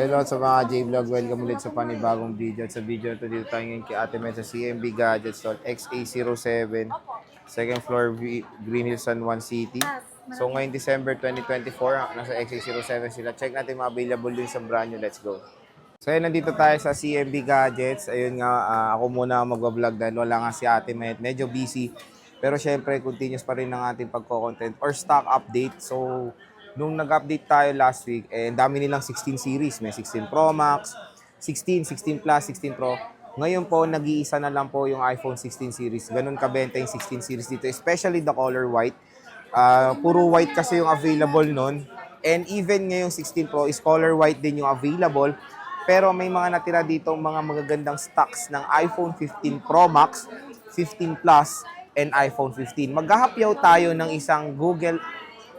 hello sa mga J-Vlog. Welcome ulit sa panibagong video. At sa video na ito, dito tayo ngayon kay Ate Met sa CMB Gadgets Store XA07, second floor, Green Hills, San Juan City. So ngayon December 2024, nasa XA07 sila. Check natin mga available din sa brand new. Let's go. So ayun, nandito tayo sa CMB Gadgets. Ayun nga, ako muna mag-vlog dahil wala nga si Ate Met. Medyo busy. Pero syempre, continuous pa rin ang ating pagko-content or stock update. So, nung nag-update tayo last week, dami nilang 16 series. May 16 Pro Max, 16, 16 Plus, 16 Pro. Ngayon po, nag-iisa na lang po yung iPhone 16 series. Ganun kabenta yung 16 series dito, especially the color white. Puro white kasi yung available nun. And even ngayong 16 Pro is color white din yung available. Pero may mga natira dito mga magagandang stocks ng iPhone 15 Pro Max, 15 Plus, and iPhone 15. Maghahapyaw tayo ng isang Google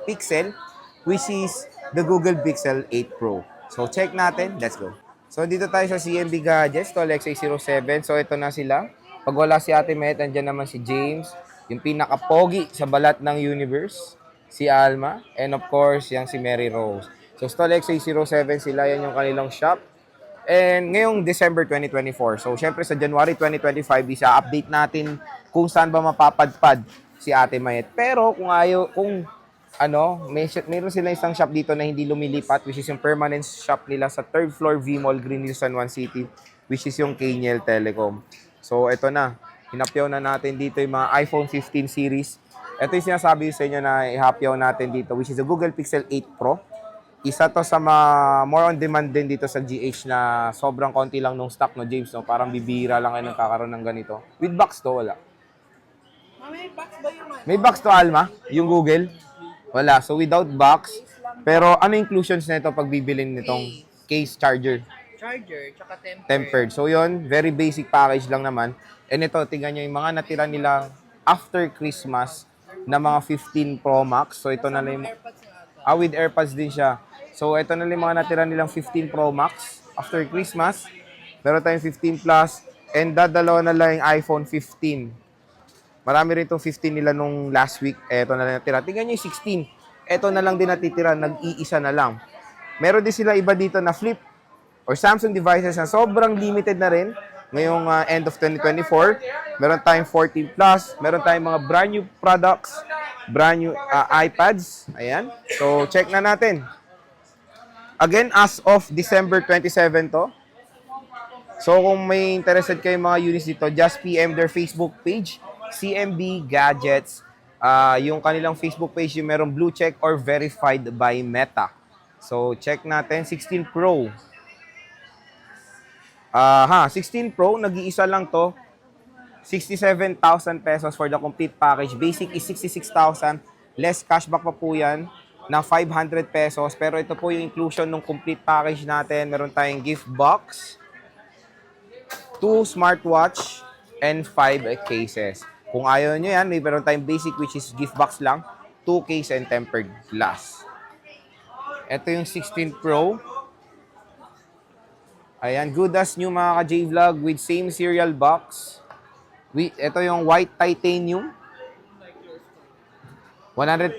Pixel, which is the Google Pixel 8 Pro. So, check natin. Let's go. So, dito tayo sa CMB Gadgets, to XA07. So, ito na sila. Pag wala si Ate Met, andyan naman si James, yung pinaka-pogi sa balat ng universe, si Alma, and of course, yung si Mary Rose. So, Stall XA07 sila. Yan yung kanilang shop. And ngayong December 2024. So, syempre sa January 2025, isa-update natin kung saan ba mapapadpad si Ate Mayet. Pero meron sila isang shop dito na hindi lumilipat, which is yung permanent shop nila sa 3rd floor V-Mall, Green Hills, San Juan City, which is yung Kniel Telecom. So, ito na. Hinapyaw na natin dito yung mga iPhone 15 series. Ito yung sinasabi sa inyo na ihapyaw natin dito, which is the Google Pixel 8 Pro. Isa to sa more on demand din dito sa GH na sobrang konti lang nung stock, no, James, no? Parang bibira lang kayo nagkakaroon ng ganito. With box to, wala. May box ba yung May box to, Alma? Yung Google? Wala. So, without box. Pero, ano inclusions nito pag bibilin nitong case charger? charger, tsaka Tempered. So, yun. Very basic package lang naman. And ito, tingnan nyo yung mga natira nila after Christmas na mga 15 Pro Max. So, ito na lang yung... AirPods nga ata. with AirPods din siya. So, ito na lang yung mga natira nilang 15 Pro Max after Christmas. Meron tayong 15 Plus. And dadalawa na lang yung iPhone 15. Marami rin itong 15 nila nung last week. Ito na lang natira. Tingnan nyo yung 16. Ito na lang din natitira. Nag-iisa na lang. Meron din sila iba dito na flip or Samsung devices na sobrang limited na rin. Ngayong end of 2024. Meron tayong 14 Plus. Meron tayong mga brand new products. Brand new iPads. Ayan. So, check na natin. Again, as of December 27 to. So, kung may interested kayo mga units dito, just PM their Facebook page, CMB Gadgets. Yung kanilang Facebook page, yung merong blue check or verified by Meta. So, check natin. 16 Pro. 16 Pro, nag-iisa lang to. 67,000 pesos for the complete package. Basic is 66,000. Less cashback pa po yan na 500 pesos. Pero ito po yung inclusion ng complete package natin. Meron tayong gift box, 2 smartwatch, and 5 cases. Kung ayaw nyo yan, may meron tayong basic which is gift box lang, 2 case and tempered glass. Ito yung 16 Pro. Ayan, good as new mga ka-J-Vlog with same serial box. Ito yung white titanium. 100%,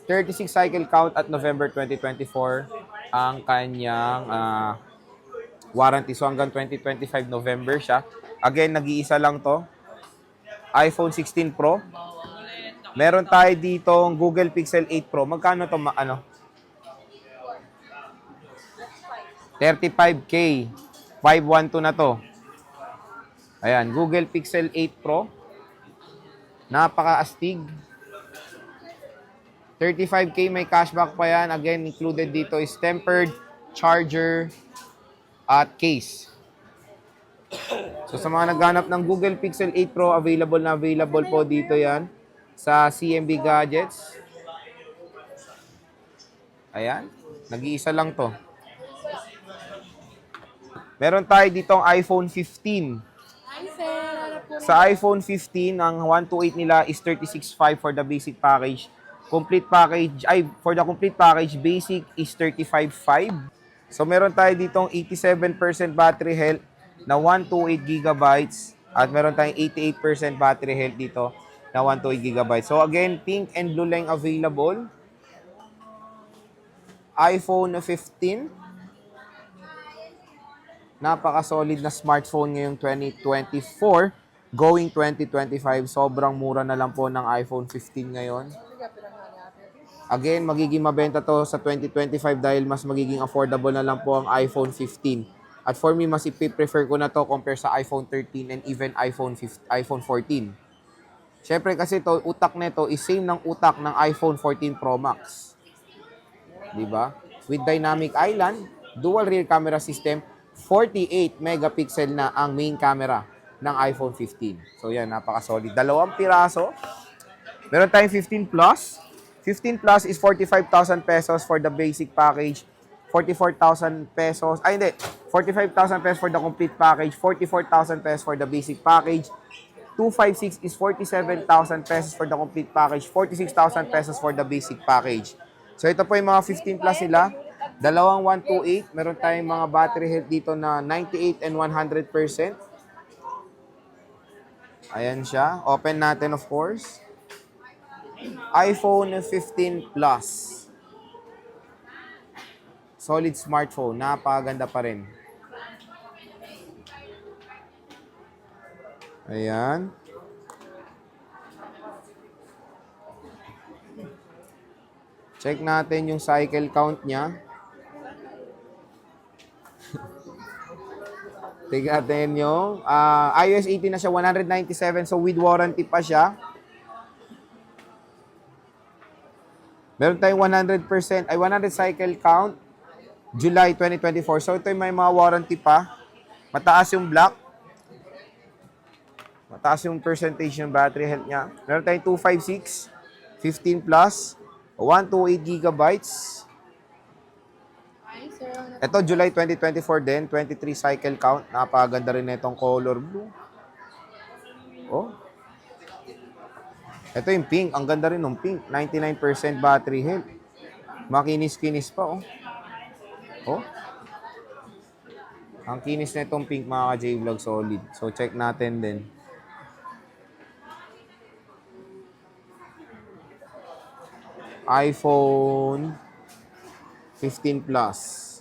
36 cycle count at November 2024 ang kanyang warranty. So hanggang 2025 November siya. Again, nag-iisa lang to. iPhone 16 Pro. Meron tayo dito Google Pixel 8 Pro. Magkano to? 35K. 512 na to. Ayan, Google Pixel 8 Pro. Napaka-astig. 35K, may cashback pa yan. Again, included dito is tempered, charger, at case. So, sa mga naghanap ng Google Pixel 8 Pro, available po dito yan sa CMB Gadgets. Ayan, nag-iisa lang to. Meron tayo ditong iPhone 15. Sa iPhone 15, ang 128 nila is 36.5 for the basic package. For the complete package, basic is 35.5. So, meron tayo ditong 87% battery health na 128 gigabytes at meron tayong 88% battery health dito na 128 gigabytes. So, again, pink and blue lang available. iPhone 15. Napaka-solid na smartphone ngayong 2024, going 2025. Sobrang mura na lang po ng iPhone 15 ngayon. Again, magiging mabenta to sa 2025 dahil mas magiging affordable na lang po ang iPhone 15. At for me, mas ipiprefer ko na to compare sa iPhone 13 and even iPhone 14. Siyempre kasi to, utak nito is same ng utak ng iPhone 14 Pro Max. Diba? With dynamic island, dual rear camera system, 48 megapixel na ang main camera ng iPhone 15. So yan, napaka-solid. 2 piraso. Meron tayong 15 Plus. 15 Plus is 45,000 pesos for the basic package. 44,000 pesos. Ay, hindi. 45,000 pesos for the complete package. 44,000 pesos for the basic package. 256 is 47,000 pesos for the complete package. 46,000 pesos for the basic package. So, ito po yung mga 15 Plus nila. Dalawang 128. Meron tayong mga battery health dito na 98 and 100%. Ayan siya. Open natin, of course. iPhone 15 Plus. Solid smartphone. Napakaganda pa rin. Ayan. Check natin yung cycle count niya. Tignan natin yung iOS 18 na siya, 197. So, with warranty pa siya. Meron tayong 100%, 100 cycle count, July 2024. So, ito yung may mga warranty pa. Mataas yung black. Mataas yung percentage ng battery health niya. Meron tayong 256, 15 Plus, 128 gigabytes. Ito, July 2024 din, 23 cycle count. Napakaganda rin na itong color blue. Oh. Ito yung pink. Ang ganda rin ng pink. 99% battery health. Makinis-kinis pa, oh. Oh. Ang kinis na itong pink, mga ka-J-Vlog, solid. So, check natin din. iPhone 15 Plus.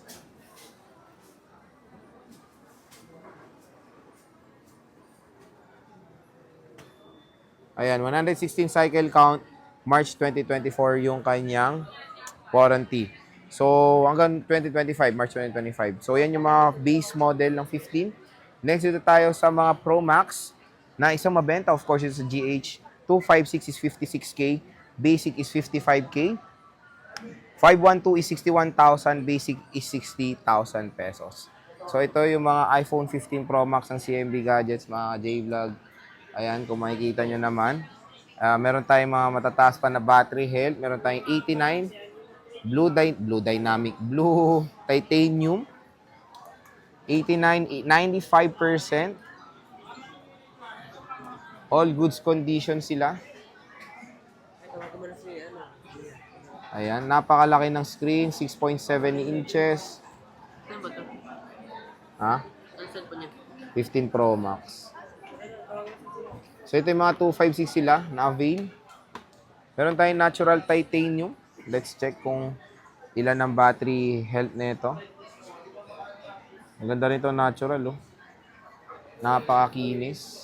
Ayan, 116 cycle count, March 2024 yung kanyang warranty. So, hanggang 2025, March 2025. So, yan yung mga base model ng 15. Next, dito tayo sa mga Pro Max na isang mabenta. Of course, it's a GH. 256 is 56K. Basic is 55K. 512 is 61,000. Basic is 60,000 pesos. So, ito yung mga iPhone 15 Pro Max ng CMB Gadgets, mga J-Vlog. Ayan, kung makikita nyo naman. Meron tayong mga matataas pa na battery health. Meron tayong 89. Blue Titanium. 89, 95%. All goods condition sila. Ayan, napakalaki ng screen, 6.7 inches. Saan ba ito? Ha? Saan po niya? 15 Pro Max. So, ito yung mga 256 sila na avail. Meron tayong natural titanium. Let's check kung ilan ang battery health nito. Ang ganda rin ito, natural, oh. Napakakinis.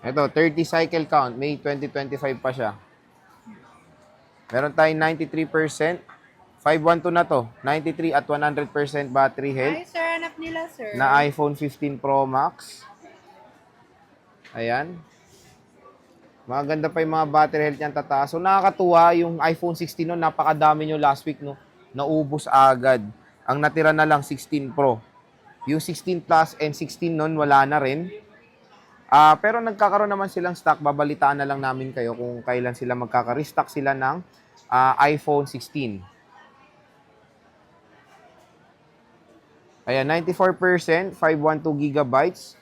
Ito, 30 cycle count. May 2025 pa siya. Meron tayong 93%. 512 na to. 93 at 100% battery health. Ay, sir. Hanap nila, sir. Na iPhone 15 Pro Max. Ayan. Maganda pa yung mga battery health niyan tataas. So, nakakatuwa yung iPhone 16 no. Napakadami nyo last week, no. Naubos agad. Ang natira na lang 16 Pro. Yung 16 Plus and 16 nun, wala na rin. Pero nagkakaroon naman silang stock. Babalitaan na lang namin kayo kung kailan sila magkaka-restock sila ng iPhone 16. Ayan, 94%, 512 gigabytes.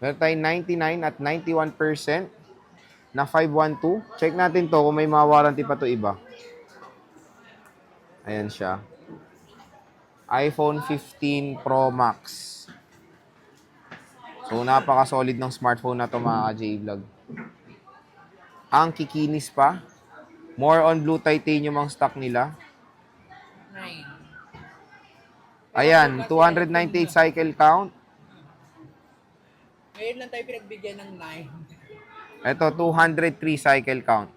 Meron tayong 99 at 91% na 512. Check natin to kung may mga warranty pa to iba. Ayan siya. iPhone 15 Pro Max. So, napaka-solid ng smartphone na to mga ka-J-Vlog. Ang kikinis pa. More on blue titanium ang stock nila. 9. Ayan, 298 cycle count. Ngayon lang tayo pinagbigyan ng 9. Ito, 203 cycle count.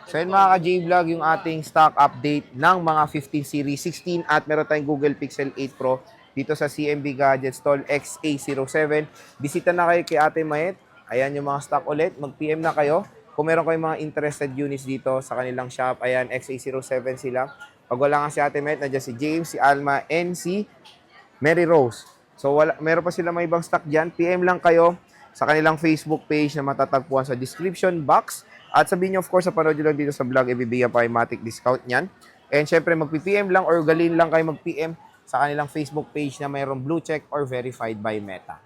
So yun mga ka-J-Vlog, yung ating stock update ng mga 15 series 16 at meron tayong Google Pixel 8 Pro dito sa CMB Gadget Stall XA07. Bisita na kayo kay Ate Mayet. Ayan yung mga stock ulit. Mag-PM na kayo. Kung meron kayong mga interested units dito sa kanilang shop, ayan, XA07 sila. Pag wala nga si Ate Mayet, nandiyan si James, si Alma, and si Mary Rose. So meron pa sila may ibang stock dyan. PM lang kayo sa kanilang Facebook page na matatagpuan sa description box. At sabihin nyo, of course, sa panood nyo lang dito sa vlog, ibibigyan pa yung matic discount niyan. And syempre, mag-PM lang or galin lang kayo mag-PM sa kanilang Facebook page na mayroong blue check or verified by Meta.